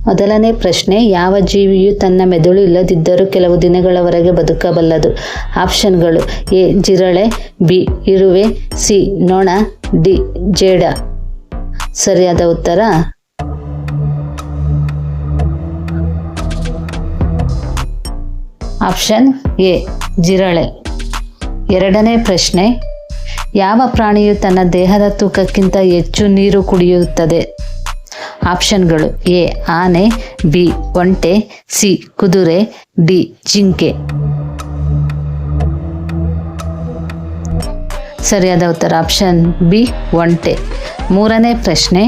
ಮೊದಲನೇ ಪ್ರಶ್ನೆ, ಯಾವ ಜೀವಿಯು ತನ್ನ ಮೆದುಳು ಇಲ್ಲದಿದ್ದರೂ ಕೆಲವು ದಿನಗಳವರೆಗೆ ಬದುಕಬಲ್ಲದು? ಆಪ್ಷನ್ಗಳು: ಎ ಜಿರಳೆ, ಬಿ ಇರುವೆ, ಸಿ ನೊಣ, ಡಿ ಜೇಡ. ಸರಿಯಾದ ಉತ್ತರ ಆಪ್ಷನ್ ಎ ಜಿರಳೆ. ಎರಡನೇ ಪ್ರಶ್ನೆ, ಯಾವ ಪ್ರಾಣಿಯು ತನ್ನ ದೇಹದ ತೂಕಕ್ಕಿಂತ ಹೆಚ್ಚು ನೀರು ಕುಡಿಯುತ್ತದೆ? ಆಪ್ಷನ್ಗಳು: ಎ ಆನೆ, ಬಿ ಒಂಟೆ, ಸಿ ಕುದುರೆ, ಡಿ ಜಿಂಕೆ. ಸರಿಯಾದ ಉತ್ತರ ಆಪ್ಷನ್ ಬಿ ಒಂಟೆ. ಮೂರನೇ ಪ್ರಶ್ನೆ,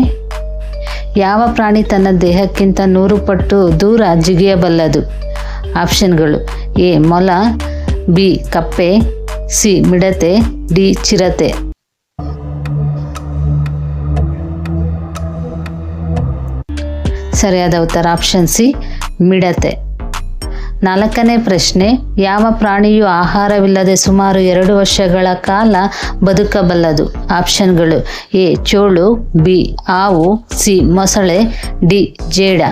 ಯಾವ ಪ್ರಾಣಿ ತನ್ನ ದೇಹಕ್ಕಿಂತ 100 ಪಟ್ಟು ದೂರ ಜಿಗಿಯಬಲ್ಲದು? ಆಪ್ಷನ್ಗಳು: ಎ ಮೊಲ, ಬಿ ಕಪ್ಪೆ, ಸಿ ಮಿಡತೆ, ಡಿ ಚಿರತೆ. ಸರಿಯಾದ ಉತ್ತರ ಆಪ್ಷನ್ ಸಿ ಮಿಡತೆ. ನಾಲ್ಕನೇ ಪ್ರಶ್ನೆ, ಯಾವ ಪ್ರಾಣಿಯು ಆಹಾರವಿಲ್ಲದೆ ಸುಮಾರು 2 ವರ್ಷಗಳ ಕಾಲ ಬದುಕಬಲ್ಲದು? ಆಪ್ಷನ್ಗಳು: ಎ ಚೋಳು, ಬಿ ಹಾವು, ಸಿ ಮೊಸಳೆ, ಡಿ ಜೇಡ.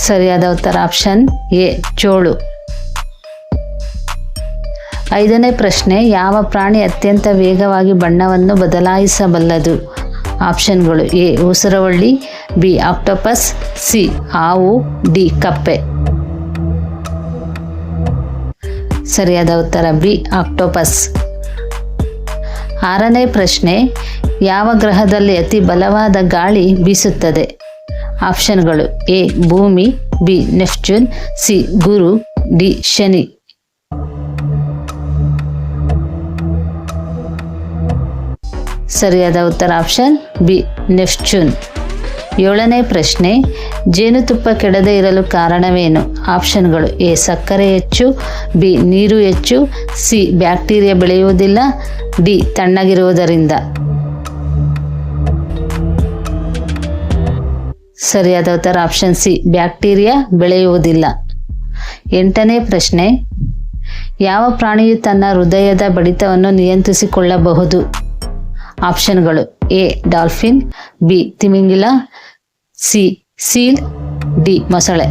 ಸರಿಯಾದ ಉತ್ತರ ಆಪ್ಷನ್ ಎ ಚೋಳು. ಐದನೇ ಪ್ರಶ್ನೆ, ಯಾವ ಪ್ರಾಣಿ ಅತ್ಯಂತ ವೇಗವಾಗಿ ಬಣ್ಣವನ್ನು ಬದಲಾಯಿಸಬಲ್ಲದು? ಆಪ್ಷನ್ಗಳು: ಎ ಉಸಿರವಳ್ಳಿ, ಬಿ ಆಕ್ಟೋಪಸ್, ಸಿ ಹಾವು, ಡಿ ಕಪ್ಪೆ. ಸರಿಯಾದ ಉತ್ತರ ಬಿ ಆಕ್ಟೋಪಸ್. ಆರನೇ ಪ್ರಶ್ನೆ, ಯಾವ ಗ್ರಹದಲ್ಲಿ ಅತಿ ಬಲವಾದ ಗಾಳಿ ಬೀಸುತ್ತದೆ? ಆಪ್ಷನ್ಗಳು: ಎ ಭೂಮಿ, ಬಿ ನೆಪ್ಚೂನ್, ಸಿ ಗುರು, ಡಿ ಶನಿ. ಸರಿಯಾದ ಉತ್ತರ ಆಪ್ಷನ್ ಬಿ ನೆಪ್ಚೂನ್. ಏಳನೇ ಪ್ರಶ್ನೆ, ಜೇನುತುಪ್ಪ ಕೆಡದೆ ಇರಲು ಕಾರಣವೇನು? ಆಪ್ಷನ್ಗಳು: ಎ ಸಕ್ಕರೆ ಹೆಚ್ಚು, ಬಿ ನೀರು ಹೆಚ್ಚು, ಸಿ ಬ್ಯಾಕ್ಟೀರಿಯಾ ಬೆಳೆಯುವುದಿಲ್ಲ, ಡಿ ತಣ್ಣಗಿರುವುದರಿಂದ. ಸರಿಯಾದ ಉತ್ತರ ಆಪ್ಷನ್ ಸಿ ಬ್ಯಾಕ್ಟೀರಿಯಾ ಬೆಳೆಯುವುದಿಲ್ಲ. ಎಂಟನೇ ಪ್ರಶ್ನೆ, ಯಾವ ಪ್ರಾಣಿಯು ತನ್ನ ಹೃದಯದ ಬಡಿತವನ್ನು ನಿಯಂತ್ರಿಸಿಕೊಳ್ಳಬಹುದು? ಆಪ್ಷನ್ಗಳು: ಎ ಡಾಲ್ಫಿನ್, ಬಿ ತಿಮಿಂಗಿಲ, ಸಿ ಸೀಲ್, ಡಿ ಮೊಸಳೆ.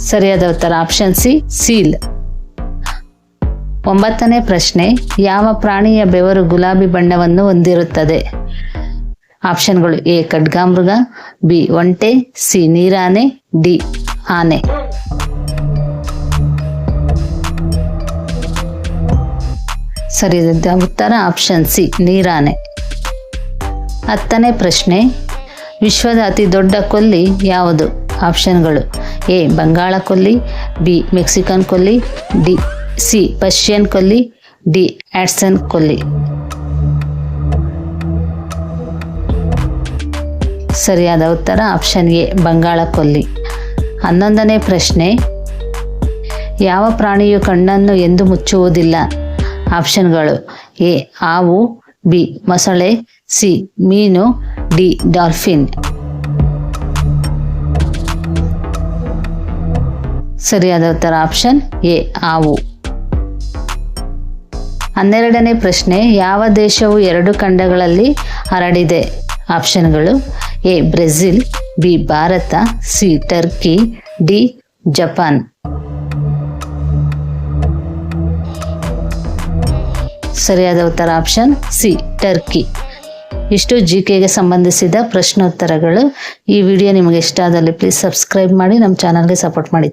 ಸರಿಯಾದ ಉತ್ತರ ಆಪ್ಷನ್ ಸಿ ಸೀಲ್. ಒಂಬತ್ತನೇ ಪ್ರಶ್ನೆ, ಯಾವ ಪ್ರಾಣಿಯ ಬೆವರು ಗುಲಾಬಿ ಬಣ್ಣವನ್ನು ಹೊಂದಿರುತ್ತದೆ? ಆಪ್ಷನ್ಗಳು: ಎ ಖಡ್ಗಾಮೃಗ, ಬಿ ಒಂಟೆ, ಸಿ ನೀರಾನೆ, ಡಿ ಆನೆ. ಸರಿಯಾದ ಉತ್ತರ ಆಪ್ಷನ್ ಸಿ ನೀರಾನೆ. ಹತ್ತನೇ ಪ್ರಶ್ನೆ, ವಿಶ್ವದ ಅತಿ ದೊಡ್ಡ ಕೊಲ್ಲಿ ಯಾವುದು? ಆಪ್ಷನ್ಗಳು: ಎ ಬಂಗಾಳ ಕೊಲ್ಲಿ, ಬಿ ಮೆಕ್ಸಿಕನ್ ಕೊಲ್ಲಿ, ಡಿ ಸಿ ಪರ್ಷಿಯನ್ ಕೊಲ್ಲಿ, ಡಿ ಆಟ್ಸನ್ ಕೊಲ್ಲಿ. ಸರಿಯಾದ ಉತ್ತರ ಆಪ್ಷನ್ ಎ ಬಂಗಾಳ ಕೊಲ್ಲಿ. 11ನೇ ಪ್ರಶ್ನೆ, ಯಾವ ಪ್ರಾಣಿಯು ಕಣ್ಣನ್ನು ಎಂದು ಮುಚ್ಚುವುದಿಲ್ಲ? ಆಪ್ಷನ್ಗಳು: ಎ ಹಾವು, ಬಿ ಮೊಸಳೆ, ಸಿ ಮೀನು, ಡಿ ಡಾಲ್ಫಿನ್. ಸರಿಯಾದ ಉತ್ತರ ಆಪ್ಷನ್ ಎ ಹಾವು. 12ನೇ ಪ್ರಶ್ನೆ, ಯಾವ ದೇಶವು 2 ಖಂಡಗಳಲ್ಲಿ ಹರಡಿದೆ? ಆಪ್ಷನ್ಗಳು: A Brazil, B Bharat, C Turkey, D Japan. ಸರಿಯಾದ ಉತ್ತರ ಆಪ್ಷನ್ ಸಿ ಟರ್ಕಿ. ಇಷ್ಟು ಜಿಕೆಗೆ ಸಂಬಂಧಿಸಿದ ಪ್ರಶ್ನೋತ್ತರಗಳು. ಈ ವಿಡಿಯೋ ನಿಮಗೆ ಇಷ್ಟ ಆದಲ್ಲಿ ಪ್ಲೀಸ್ ಸಬ್ಸ್ಕ್ರೈಬ್ ಮಾಡಿ, ನಮ್ಮ ಚಾನಲ್ಗೆ ಸಪೋರ್ಟ್ ಮಾಡಿ.